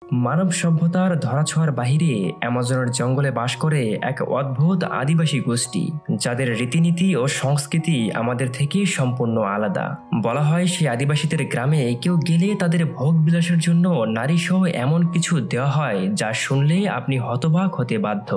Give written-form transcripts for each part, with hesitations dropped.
মানব সভ্যতার ধরাছোঁয়ার বাহিরে অ্যামাজনের জঙ্গলে বাস করে এক অদ্ভুত আদিবাসী গোষ্ঠী, যাদের রীতিনীতি ও সংস্কৃতি আমাদের থেকে সম্পূর্ণ আলাদা। বলা হয় সেই আদিবাসীদের গ্রামে কেউ গেলে তাদের ভোগ বিলাসের জন্য নারীসহ এমন কিছু দেওয়া হয় যা শুনলে আপনি হতবাক হতে বাধ্য।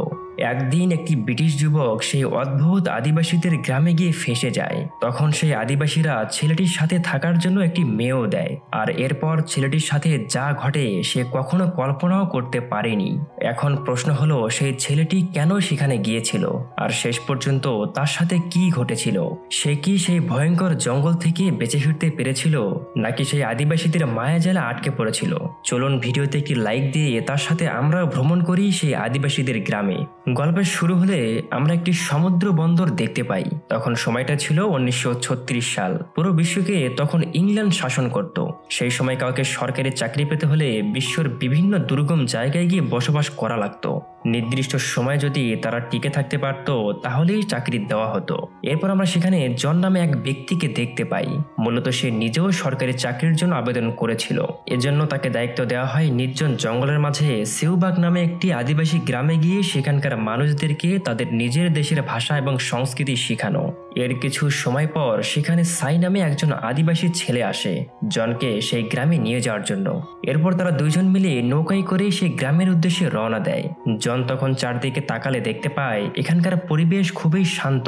একদিন একটি ব্রিটিশ যুবক সেই অদ্ভুত আদিবাসীদের গ্রামে গিয়ে ফেঁসে যায়। তখন সেই আদিবাসীরা ছেলেটির সাথে থাকার জন্য একটি মেয়েও দেয়, আর এরপর ছেলেটির সাথে যা ঘটে সে কখনো কল্পনাও করতে পারেনি। এখন প্রশ্ন হলো, সেই ছেলেটি কেন সেখানে গিয়েছিল, আর শেষ পর্যন্ত তার সাথে কি ঘটেছিল? সে কি সেই ভয়ঙ্কর জঙ্গল থেকে বেঁচে ফিরতে পেরেছিল, নাকি সেই আদিবাসীদের মায়াজালে আটকে পড়েছিল? চলুন ভিডিওতে একটি লাইক দিয়ে তার সাথে আমরা ভ্রমণ করি সেই আদিবাসীদের গ্রামে। গল্পের শুরু হলে আমরা একটি সমুদ্র বন্দর দেখতে পাই। তখন সময়টা ছিল 1936 সাল। পুরো বিশ্বকে তখন ইংল্যান্ড শাসন করত। সেই সময় কাউকে সরকারি চাকরি পেতে হলে বিশ্বর বিভিন্ন দুর্গম জায়গায় গিয়ে বসবাস করা লাগতো। নির্দিষ্ট সময় যদি তারা টিকে থাকতে পারত তাহলেই চাকরি দেওয়া হতো। এরপর আমরা সেখানে জন নামে এক ব্যক্তিকে দেখতে পাই। মূলত সে নিজেও সরকারি চাকরির জন্য আবেদন করেছিল। এজন্য তাকে দায়িত্ব দেওয়া হয় নির্জন জঙ্গলের মাঝে সেউবাগ নামে একটি আদিবাসী গ্রামে গিয়ে সেখানকার মানুষদেরকে তাদের নিজের দেশের ভাষা এবং সংস্কৃতি শেখানো। এর কিছু সময় পর সেখানে সাই নামে একজন আদিবাসী ছেলে আসে জনকে সেই গ্রামে নিয়ে যাওয়ার জন্য। এরপর তারা দুইজন মিলে নৌকায় করে সেই গ্রামের উদ্দেশ্যে রওনা দেয়। জন তখন চারদিকে তাকালে দেখতে পায় এখানকার পরিবেশ খুবই শান্ত।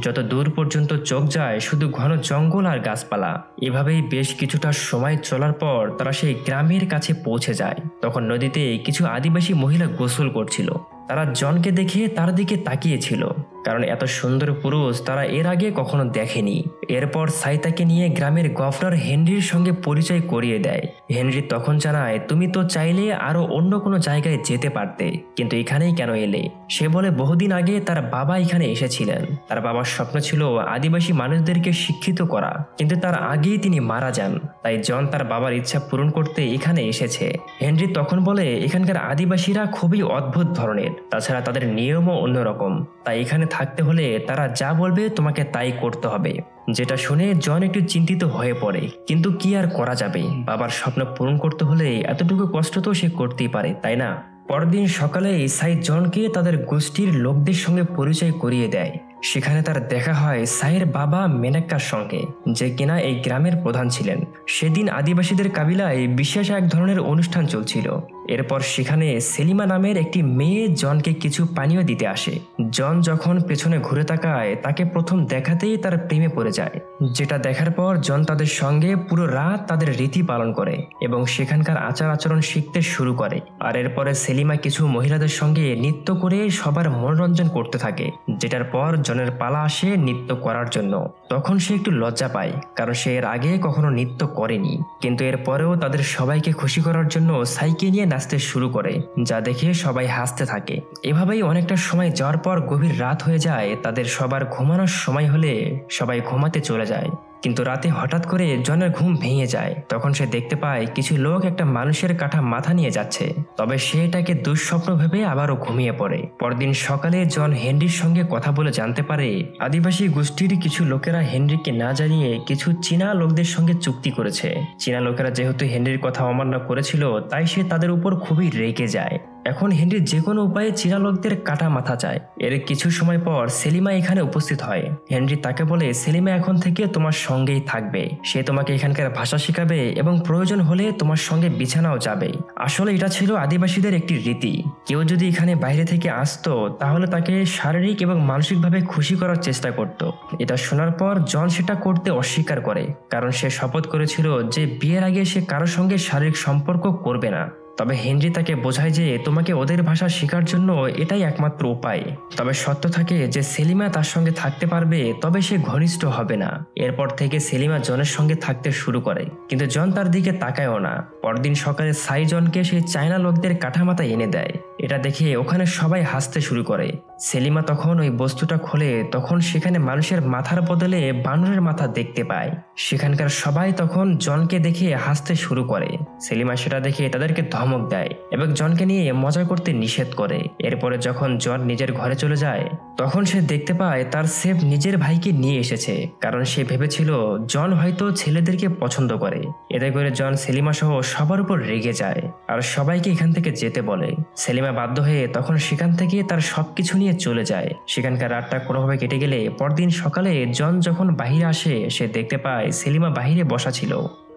যত দূর পর্যন্ত চোখ যায় শুধু ঘন জঙ্গল আর গাছপালা। এভাবেই বেশ কিছুটা সময় চলার পর তারা সেই গ্রামের কাছে পৌঁছে যায়। তখন নদীতে কিছু আদিবাসী মহিলা গোসল করছিল। তারা জনকে দেখে তার দিকে তাকিয়েছিল, কারণ এত সুন্দর পুরুষ তারা এর আগে কখনো দেখেনি। এরপর সাই তাকে নিয়ে গ্রামের গভর্নর হেনরির সঙ্গে পরিচয় করিয়ে দেয়। হেনরি তখন জানায়, তুমি তো চাইলে আরো অন্য কোনো জায়গায় যেতে পারতে, কিন্তু এখানেই কেন এলে? সে বলে বহুদিন আগে তার বাবা এখানে এসেছিলেন। তার বাবার স্বপ্ন ছিল আদিবাসী মানুষদেরকে শিক্ষিত করা, কিন্তু তার আগেই তিনি মারা যান। তাই জন তার বাবার ইচ্ছা পূরণ করতে এখানে এসেছে। হেনরি তখন বলে এখানকার আদিবাসীরা খুবই অদ্ভুত ধরনের, তাছাড়া তাদের নিয়মও অন্যরকম। তাই এখানে থাকতে হলে তারা যা বলবে তোমাকে তাই করতে হবে। যেটা শুনে জন একটু চিন্তিত হয়ে পড়ে, কিন্তু কি আর করা যাবে, বাবার স্বপ্ন পূরণ করতে হলে এতটুকু কষ্ট তো সে করতেই পারে, তাই না? পরদিন সকালে সাই জনকে তাদের গোষ্ঠীর লোকদের সঙ্গে পরিচয় করিয়ে দেয়। সেখানে তার দেখা হয় সাইয়ের বাবা মেনাক্কার সঙ্গে, যে কিনা এই গ্রামের প্রধান ছিলেন। সেদিন আদিবাসীদের কাবিলায় বিশেষ এক ধরনের অনুষ্ঠান চলছিল। এরপর সেখানে সেলিমা নামের একটি মেয়ে জনকে কিছু পানীয় দিতে আসে। জন যখন পেছনে ঘুরে তাকায় তাকে প্রথম দেখাতেই তার প্রেমে পড়ে যায়। যেটা দেখার পর জন তাদের সঙ্গে পুরো রাত তাদের রীতি পালন করে এবং সেখানকার আচার আচরণ শিখতে শুরু করে। আর এরপরে সেলিমা কিছু মহিলাদের সঙ্গে নৃত্য করে সবার মনোরঞ্জন করতে থাকে। যেটার পর জনের পালা আসে নৃত্য করার জন্য। তখন সে একটু লজ্জা পায়, কারণ সে এর আগে কখনো নৃত্য করেনি। কিন্তু এরপরেও তাদের সবাইকে খুশি করার জন্য সাইকে নিয়ে নাচতে শুরু করে, যা দেখে সবাই হাসতে থাকে। এভাবেই অনেকটা সময় যাওয়ার পর গভীর রাত হয়ে যায়। তাদের সবার ঘুমানোর সময় হলে সবাই ঘুমাতে চলে যায়। কিন্তু রাতে হঠাৎ করে জনের ঘুম ভেঙে যায়। তখন সে দেখতে পায় কিছু লোক একটা মানুষের কাটা মাথা নিয়ে যাচ্ছে। তবে সে এটাকে দুঃস্বপ্ন ভেবে আবারও ঘুমিয়ে পড়ে। পরদিন সকালে জন হেনরির সঙ্গে কথা বলে জানতে পারে আদিবাসী গোষ্ঠীর কিছু লোকেরা হেনরিকে না জানিয়ে কিছু চীনা লোকদের সঙ্গে চুক্তি করেছে। চীনা লোকেরা যেহেতু হেনরির কথা অমান্য করেছিল, তাই সে তাদের উপর খুবই রেগে যায়। এখন হেনরি যে কোনো উপায়ে চীনা লোকদের কাটা মাথা চায়। এর কিছু সময় পর সেলিমা এখানে উপস্থিত হয়। হেনরি তাকে বলে সেলিমা এখন থেকে তোমার সঙ্গেই থাকবে। সে তোমাকে এখানকার ভাষা শেখাবে এবং প্রয়োজন হলে তোমার সঙ্গে বিছানাও যাবে। আসলে এটা ছিল আদিবাসীদের একটি রীতি। কেউ যদি এখানে বাইরে থেকে আসতো তাহলে তাকে শারীরিক এবং মানসিকভাবে খুশি করার চেষ্টা করত। এটা শোনার পর জন সেটা করতে অস্বীকার করে, কারণ সে শপথ করেছিল যে বিয়ের আগে সে কারোর সঙ্গে শারীরিক সম্পর্ক করবে না। তবে হেনরি তাকে বোঝায় যে তোমাকে ওদের ভাষা শেখার জন্য এটাই একমাত্র উপায়। তবে সত্য থাকে যে সেলিমা তার সঙ্গে থাকতে পারবে, তবে সে ঘনিষ্ঠ হবে না। এরপর থেকে সেলিমা জনের সঙ্গে থাকতে শুরু করে, কিন্তু জন তার দিকে তাকায়ও না। পরদিন সকালে সাই জনকে সেই চায়না লোকদের কাঠামাতা এনে দেয়। এটা দেখে ওখানে সবাই হাসতে শুরু করে। সেলিমা তখন ওই বস্তুটা খোলে, তখন সেখানে মানুষের মাথার বদলে বানরের মাথা দেখতে পায়। সেখানকার সবাই তখন জনকে দেখে হাসতে শুরু করে। সেলিমা সেটা দেখে তাদেরকে ধমক দেয় এবং জনকে নিয়ে মজা করতে নিষেধ করে। এরপরে যখন জন নিজের ঘরে চলে যায় তখন সে দেখতে পায় তার সেফ নিজের ভাইকে নিয়ে এসেছে, কারণ সে ভেবেছিল জন হয়তো ছেলেদেরকে পছন্দ করে। এতে করে জন সেলিমা সহ সবার উপর রেগে যায় আর সবাইকে এখান থেকে যেতে বলে। সেলিমা বাধ্য হয়ে তখন সেখান থেকে তার সবকিছু নিয়ে চলে যায়। সেখানকার রাতটা কোনোভাবে কেটে গেলে পরদিন সকালে জন যখন বাহিরে আসে সে দেখতে পায় সেলিমা বাহিরে বসা ছিল,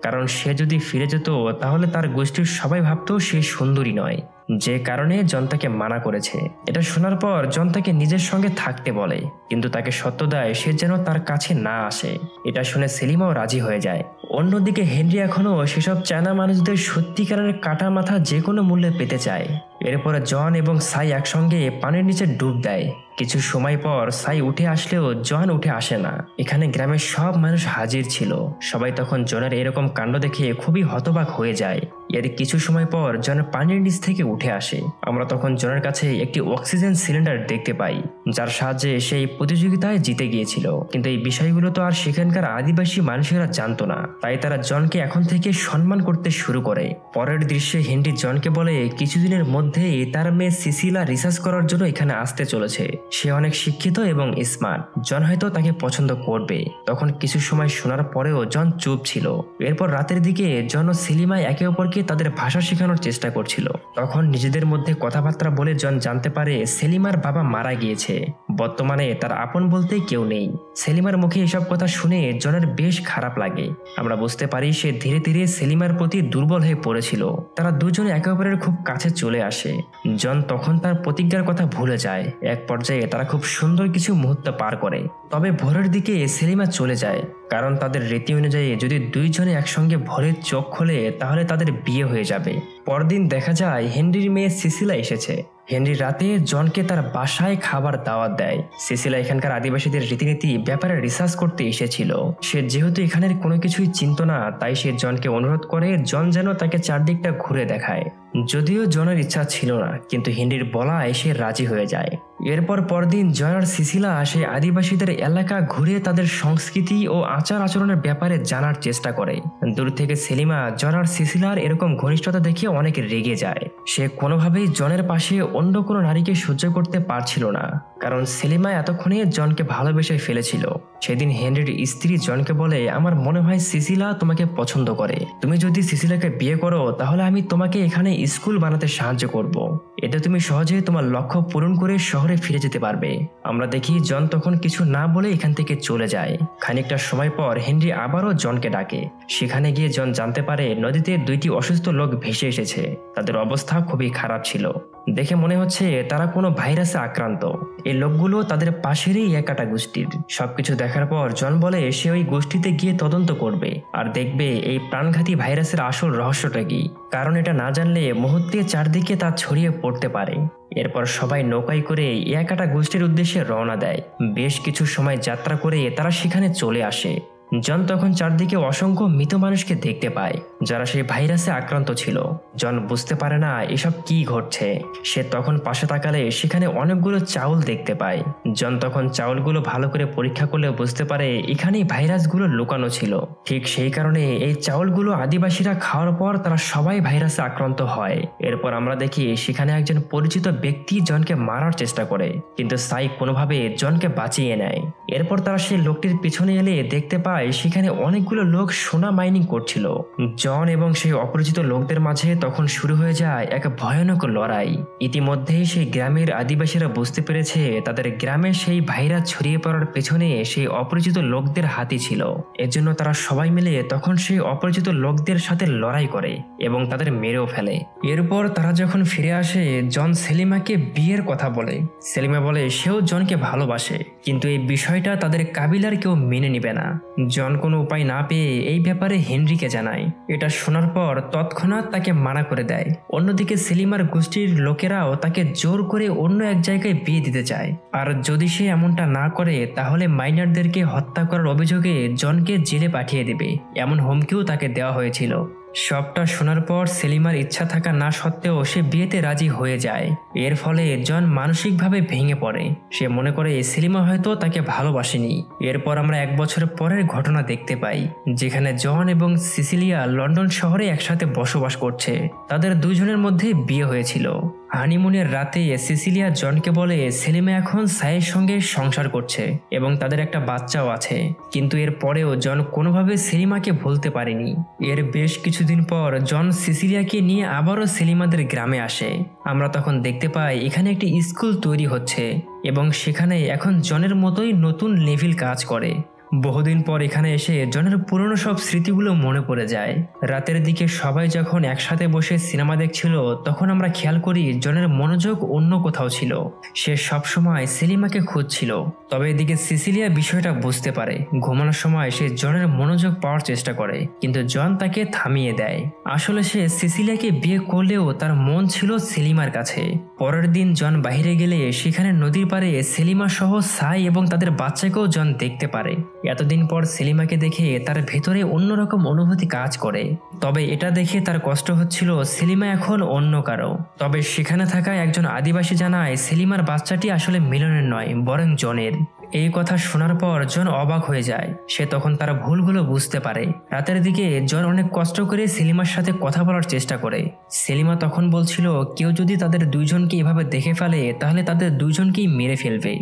কারণ সে যদি ফিরে যেত তাহলে তার গোষ্ঠীর সবাই ভাবতো সে সুন্দরী নয়, যে কারণে জন তাকে মানা করেছে। এটা শোনার পর জন তাকে নিজের সঙ্গে থাকতে বলে, কিন্তু তাকে সত্য দেয় সে যেন তার কাছে না আসে। এটা শুনে সেলিমাও রাজি হয়ে যায়। অন্যদিকে হেনরি এখনো সেসব চায়না মানুষদের সত্যিকারের কাটা মাথা যে কোনো মূল্যে পেতে চায়। এরপরে জন এবং সাই একসঙ্গে পানির নিচে ডুব দেয়। কিছু সময় পর সাই উঠে আসলেও জন উঠে আসে না। এখানে গ্রামের সব মানুষ হাজির ছিল। সবাই তখন জনের এরকম কাণ্ড দেখে খুবই হতবাক হয়ে যায়। এর কিছু সময় পর জন পানির নিচ থেকে উঠে আসে। আমরা তখন জনের কাছে একটি অক্সিজেন সিলিন্ডার দেখতে পাই, যার সাহায্যে সেই প্রতিযোগিতায় জিতে গিয়েছিল। কিন্তু এই বিষয়গুলো তো আর সেখানকার আদিবাসী মানুষেরা জানতো না, তাই তারা জনকে এখন থেকে সম্মান করতে শুরু করে। পরের দৃশ্যে হেনরি জনকে বলে কিছুদিনের মধ্যেই তার মেয়ে সিসিলা রিসার্চ করার জন্য এখানে আসতে চলেছে। সে অনেক শিক্ষিত এবং স্মার্ট, জন হয়তো তাকে পছন্দ করবে। তখন কিছু সময় শোনার পরেও জন চুপ ছিল। এরপর রাতের দিকে জন ও সেলিমা একে অপরকে তাদের ভাষা শেখানোর চেষ্টা করছিল। তখন নিজেদের মধ্যে কথাবার্তা বলে জন জানতে পারে সেলিমার বাবা মারা গিয়েছে। বর্তমানে তার আপন বলতে কেউ নেই। সেলিমার মুখে এসব কথা শুনে জনের বেশ খারাপ লাগে। আমরা বুঝতে পারি সে ধীরে ধীরে সেলিমার প্রতি দুর্বল হয়ে পড়েছিল। তারা দুজনে একে অপরের খুব কাছে চলে আসে। জন তখন তার প্রতিজ্ঞার কথা ভুলে যায়। এক পর্যায়ে তারা খুব সুন্দর কিছু মুহূর্ত পার করে। তবে ভোরের দিকে সেলিমা চলে যায়, কারণ তাদের রীতি অনুযায়ী যদি দুইজনে একসঙ্গে ভোরের চোখ খোলে তাহলে তাদের বিয়ে হয়ে যাবে। পরদিন দেখা যায় হেনরির মেয়ে সিসিলা এসেছে। হেনরি রাতে জনকে তার বাসায় খাবার দাওয়াত দেয়। সিসিলা এখানকার আদিবাসীদের রীতিনীতি ব্যাপারে রিসার্চ করতে এসেছিল। সে যেহেতু এখানের কোনো কিছুই চিনত না, তাই সে জনকে অনুরোধ করে জন যেন তাকে চারদিকটা ঘুরে দেখায়। যদিও জনের ইচ্ছা ছিল না, কিন্তু হেনরির বলায় সে রাজি হয়ে যায়। এরপর পরদিন জন আর সিসিলা সেই আদিবাসীদের এলাকা ঘুরে তাদের সংস্কৃতি ও আচার আচরণের ব্যাপারে জানার চেষ্টা করে। দূর থেকে সেলিমা জন আর সিসিলার এরকম ঘনিষ্ঠতা দেখে অনেক রেগে যায়। সে কোনোভাবেই জনের পাশে অন্য কোনো নারীকে সহ্য করতে পারছিল না, কারণ সেলিমা এতক্ষণে জনকে ভালোবেসে ফেলেছিল। সেদিন হেনরির স্ত্রী জনকে বলে, আমার মনে হয় সিসিলা তোমাকে পছন্দ করে। তুমি যদি সিসিলাকে বিয়ে করো তাহলে আমি তোমাকে এখানে স্কুল বানাতে সাহায্য করব। এতে তুমি সহজে তোমার লক্ষ্য পূরণ করে শহরে ফিরে যেতে পারবে। আমরা দেখি জন তখন কিছু না বলে এখান থেকে চলে যায়। খানিকটা সময় পর হেনরি আবারও জনকে ডাকে। সেখানে গিয়ে জন জানতে পারে নদীতে দুইটি অসুস্থ লোক ভেসে এসেছে। তাদের অবস্থা খুবই খারাপ ছিল। দেখে মনে হচ্ছে তারা কোনো ভাইরাসে আক্রান্ত। এই লোকগুলো তাদের পাশেরই একাটা গোষ্ঠীর। সবকিছু দেখার পর জন বলে সে ওই গোষ্ঠীতে গিয়ে তদন্ত করবে আর দেখবে এই প্রাণঘাতী ভাইরাসের আসল রহস্যটা কি, কারণ এটা না জানলে মুহূর্তে চারদিকে তা ছড়িয়ে পড়তে পারে। এরপর সবাই নৌকায় করে একাটা গোষ্ঠীর উদ্দেশ্যে রওনা দেয়। বেশ কিছু সময় যাত্রা করে তারা সেখানে চলে আসে। জন তখন চারদিকে অসংখ্য মৃত মানুষকে দেখতে পায়, যারা সেই ভাইরাসে আক্রান্ত ছিল। জন বুঝতে পারে না এসব কি ঘটছে। সে তখন পাশে তাকালে সেখানে অনেকগুলো চাউল দেখতে পায়। জন তখন চাউলগুলো ভালো করে পরীক্ষা করলে বুঝতে পারে এখানেই ভাইরাসগুলো লুকানো ছিল। ঠিক সেই কারণে এই চাউলগুলো আদিবাসীরা খাওয়ার পর তারা সবাই ভাইরাসে আক্রান্ত হয়। এরপর আমরা দেখি সেখানে একজন পরিচিত ব্যক্তি জনকে মারার চেষ্টা করে, কিন্তু সাই কোনোভাবে জনকে বাঁচিয়ে নেয়। এরপর তারা সেই লোকটির পিছনে এলে দেখতে পায় সেখানে অনেকগুলো লোক সোনা মাইনিং করছিল। জন এবং সেই অপরিচিত লোকদের মাঝে তখন শুরু হয়ে যায় এক ভয়ানক লড়াই। ইতিমধ্যেই সেই গ্রামের আদিবাসীরা বুঝতে পেরেছে তাদের গ্রামে সেই ভাইরাস ছড়িয়ে পড়ার পেছনে সেই অপরিচিত লোকদের হাতই ছিল। এজন্য তারা সবাই মিলে তখন সেই অপরিচিত লোকদের সাথে লড়াই করে এবং তাদের মেরেও ফেলে। এরপর তারা যখন ফিরে আসে জন সেলিমাকে বিয়ের কথা বলে। সেলিমা বলে সেও জনকে ভালোবাসে, কিন্তু এই বিষয়টা তাদের কাবিলার কেউ মেনে নিবে না। জন কোনো উপায় না পেয়ে এই ব্যাপারে হেনরিকে জানায়। এটা শোনার পর তৎক্ষণাৎ তাকে মানা করে দেয়। অন্যদিকে সেলিমার গোষ্ঠীর লোকেরাও তাকে জোর করে অন্য এক জায়গায় বিয়ে দিতে চায়, আর যদি সে এমনটা না করে তাহলে মাইনারদেরকে হত্যা করার অভিযোগে জনকে জেলে পাঠিয়ে দেবে, এমন হুমকিও তাকে দেওয়া হয়েছিল। সবটা শোনার পর সেলিমার ইচ্ছা থাকা না সত্ত্বেও সে বিয়েতে রাজি হয়ে যায়। এর ফলে জন মানসিকভাবে ভেঙে পড়ে। সে মনে করে সেলিমা হয়তো তাকে ভালোবাসেনি। এরপর আমরা 1 বছর পরের ঘটনা দেখতে পাই, যেখানে জন এবং সিসিলিয়া লন্ডন শহরে একসাথে বসবাস করছে। তাদের দুজনের মধ্যে বিয়ে হয়েছিল। হানিমুনের রাতে সিসিলিয়া জনকে বলে সেলিমা এখন সাইয়ের সঙ্গে সংসার করছে এবং তাদের একটা বাচ্চাও আছে। কিন্তু এর পরেও জন কোনোভাবে সেলিমাকে ভুলতে পারেনি। এর বেশ কিছুদিন পর জন সিসিলিয়াকে নিয়ে আবারও সেলিমাদের গ্রামে আসে। আমরা তখন দেখতে পাই এখানে একটি স্কুল তৈরি হচ্ছে এবং সেখানে এখন জনের মতোই নতুন নেভিল কাজ করে। বহুদিন পর এখানে এসে জনের পুরনো সব স্মৃতিগুলো মনে পড়ে যায়। রাতের দিকে সবাই যখন একসাথে বসে সিনেমা দেখছিল, তখন আমরা খেয়াল করি জনের মনোযোগ অন্য কোথাও ছিল। সে সবসময় সেলিমাকে খুঁজছিল। তবে এদিকে সিসিলিয়া বিষয়টা বুঝতে পারে। ঘুমানোর সময় সে জনের মনোযোগ পাওয়ার চেষ্টা করে, কিন্তু জন তাকে থামিয়ে দেয়। আসলে সে সিসিলিয়াকে বিয়ে করলেও তার মন ছিল সেলিমার কাছে। পরের দিন জন বাইরে গেলে সেখানে নদীর পাড়ে সেলিমা সহ সাই এবং তাদের বাচ্চাকেও জন দেখতে পারে। এতদিন পর সেলিমাকে দেখে তার ভেতরে অন্যরকম অনুভূতি কাজ করে। তবে এটা দেখে তার কষ্ট হচ্ছিল সেলিমা এখন অন্য কারো। তবে সেখানে থাকা একজন আদিবাসী জানায় সেলিমার বাচ্চাটি আসলে মিলনের নয়, বরং জনের। এই কথা শোনার পর জন অবাক হয়ে যায়। সে তখন তার ভুলগুলো বুঝতে পারে। রাতের দিকে জন অনেক কষ্ট করে সেলিমার সাথে কথা বলার চেষ্টা করে। সেলিমা তখন বলছিল কেউ যদি তাদের দুইজনকে এভাবে দেখে ফেলে তাহলে তাদের দুইজনকেই মেরে ফেলবে।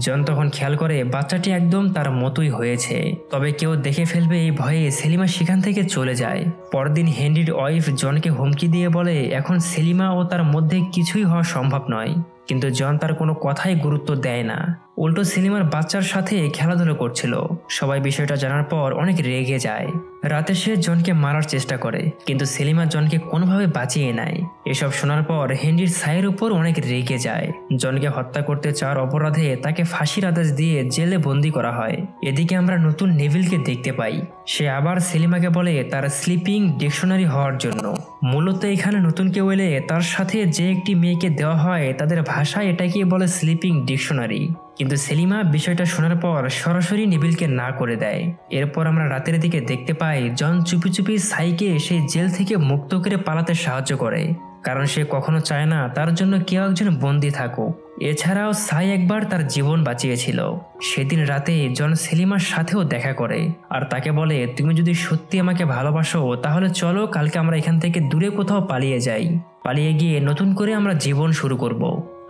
জন তখন খেয়াল করে বাচ্চাটি একদম তার মতোই হয়েছে। তবে কেউ দেখে ফেলবে এই ভয়ে সেলিমা সেখান থেকে চলে যায়। পরদিন হেনরির ওয়াইফ জনকে হুমকি দিয়ে বলে এখন সেলিমা ও তার মধ্যে কিছুই হওয়া সম্ভব নয়। কিন্তু জন তার কোনো কথাই গুরুত্ব দেয় না। উল্টো সেলিমার বাচ্চার সাথে খেলাধুলো করছিল। সবাই বিষয়টা জানার পর অনেক রেগে যায়। রাতে সে জনকে মারার চেষ্টা করে, কিন্তু সেলিমা জনকে কোনোভাবে বাঁচিয়ে নেয়। এসব শোনার পর হেনরির সাইয়ের উপর অনেক রেগে যায়। জনকে হত্যা করতে চাওয়ার অপরাধে তাকে ফাঁসির আদেশ দিয়ে জেলে বন্দি করা হয়। এদিকে আমরা নতুন নেভিলকে দেখতে পাই। সে আবার সেলিমাকে বলে তার স্লিপিং ডিকশনারি হওয়ার জন্য। মূলত এখানে নতুন কেউ এলে তার সাথে যে একটি মেয়েকে দেওয়া হয় তাদের ভাষায় এটাকে বলে স্লিপিং ডিকশনারি। কিন্তু সেলিমা বিষয়টা শোনার পর সরাসরি নেভিলকে না করে দেয়। এরপর আমরা রাতের দিকে দেখতে পাই জন চুপি চুপি সাইকে সেই জেল থেকে মুক্ত করে পালাতে সাহায্য করে, কারণ সে কখনো চায় না তার জন্য কেউ একজন বন্দী থাকুক। এছাড়াও সাই একবার তার জীবন বাঁচিয়েছিল। সেদিন রাতে জন সেলিমার সাথেও দেখা করে আর তাকে বলে তুমি যদি সত্যি আমাকে ভালোবাসো তাহলে চলো কালকে আমরা এখান থেকে দূরে কোথাও পালিয়ে যাই। পালিয়ে গিয়ে নতুন করে আমরা জীবন শুরু করব।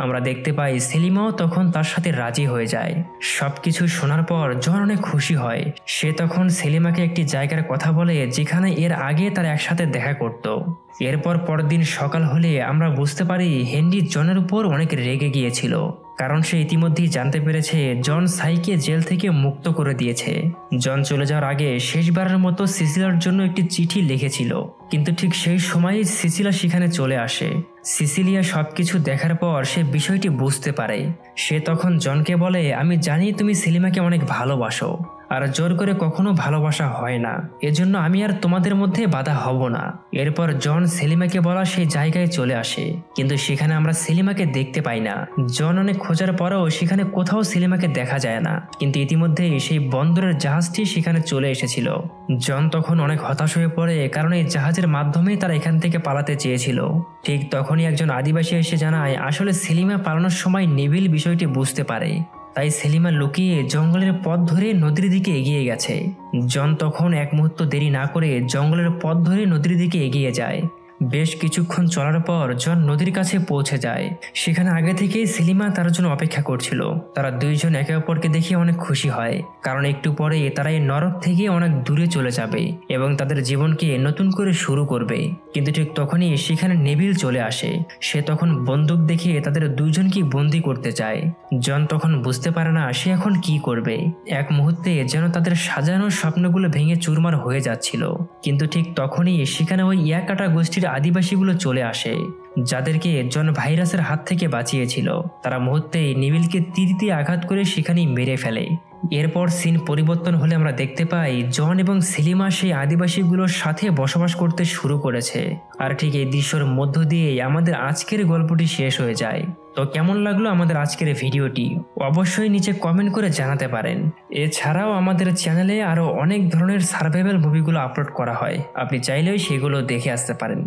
আমরা দেখতে পাই সেলিমাও তখন তার সাথে রাজি হয়ে যায়। সবকিছু শোনার পর জন অনেক খুশি হয়। সে তখন সেলিমাকে একটি জায়গার কথা বলে যেখানে এর আগে তার একসাথে দেখা করত। এরপর পরদিন সকাল হলে আমরা বুঝতে পারি হেনরি জনের উপর অনেক রেগে গিয়েছিল, কারণ সে ইতিমধ্যেই জানতে পেরেছে জন সাইকে জেল থেকে মুক্ত করে দিয়েছে। জন চলে যাওয়ার আগে শেষবারের মতো সিসিলার জন্য একটি চিঠি লিখেছিল, কিন্তু ঠিক সেই সময়ই সিসিলা সেখানে চলে আসে। সিসিলিয়া সবকিছু দেখার পর সে বিষয়টি বুঝতে পারে। সে তখন জনকে বলে আমি জানি তুমি সেলিমাকে অনেক ভালোবাসো, আর জোর করে কখনো ভালোবাসা হয় না, এজন্য আমি আর তোমাদের মধ্যে বাধা হব না। এরপর জন সেলিমাকে বলা সেই জায়গায় চলে আসে, কিন্তু সেখানে আমরা সেলিমাকে দেখতে পাই না। জন অনেক খোঁজার পরেও সেখানে কোথাও সেলিমাকে দেখা যায় না, কিন্তু ইতিমধ্যেই সেই বন্দরের জাহাজটি সেখানে চলে এসেছিল। জন তখন অনেক হতাশ হয়ে পড়ে, কারণ এই জাহাজের মাধ্যমেই তারা এখান থেকে পালাতে চেয়েছিল। ঠিক তখনই একজন আদিবাসী এসে জানায় আসলে সেলিমা পালানোর সময় নেভিল বিষয়টি বুঝতে পারে, তাই সেলিমা লুকিয়ে জঙ্গলের পথ ধরে নদীর দিকে এগিয়ে গেছে। জন তখন এক মুহূর্ত দেরি না করে জঙ্গলের পথ ধরে নদীর দিকে এগিয়ে যায়। বেশ কিছুক্ষণ চলার পর জন নদীর কাছে পৌঁছে যায়। সেখানে আগে থেকেই সেলিমা তার জন্য অপেক্ষা করছিল। তারা দুইজন একে অপরকে দেখে অনেক খুশি হয়, কারণ একটু পরে তারা এই নরক থেকে অনেক দূরে চলে যাবে এবং তাদের জীবনকে নতুন করে শুরু করবে। কিন্তু ঠিক তখনই সেখানে নেভিল চলে আসে। সে তখন বন্দুক দেখে তাদের দুইজনকে বন্দি করতে চায়। জন তখন বুঝতে পারে না সে এখন কি করবে। এক মুহূর্তে যেন তাদের সাজানো স্বপ্নগুলো ভেঙে চুরমার হয়ে যাচ্ছিল। কিন্তু ঠিক তখনই সেখানে ওই ইয়াকাটা গোষ্ঠীর আদিবাসীগুলো চলে আসে, যাদেরকে জন ভাইরাসের হাত থেকে বাঁচিয়েছিল। তারা মুহূর্তেই নেভিলকে তীর দিয়ে আঘাত করে সেখানেই মেরে ফেলে। এরপর সিন পরিবর্তন হলে আমরা দেখতে পাই জন এবং সেলিমা সেই আদিবাসীগুলোর সাথে বসবাস করতে শুরু করেছে। আর ঠিক এই দৃশ্যের মধ্য দিয়েই আমাদের আজকের গল্পটি শেষ হয়ে যায়। তো কেমন লাগলো আমাদের আজকের এই ভিডিওটি অবশ্যই নিচে কমেন্ট করে জানাতে পারেন। এছাড়াও আমাদের চ্যানেলে আরো অনেক ধরনের সার্ভাইভাল মুভিগুলো আপলোড করা হয়, আপনি চাইলেও সেগুলো দেখে আসতে পারেন।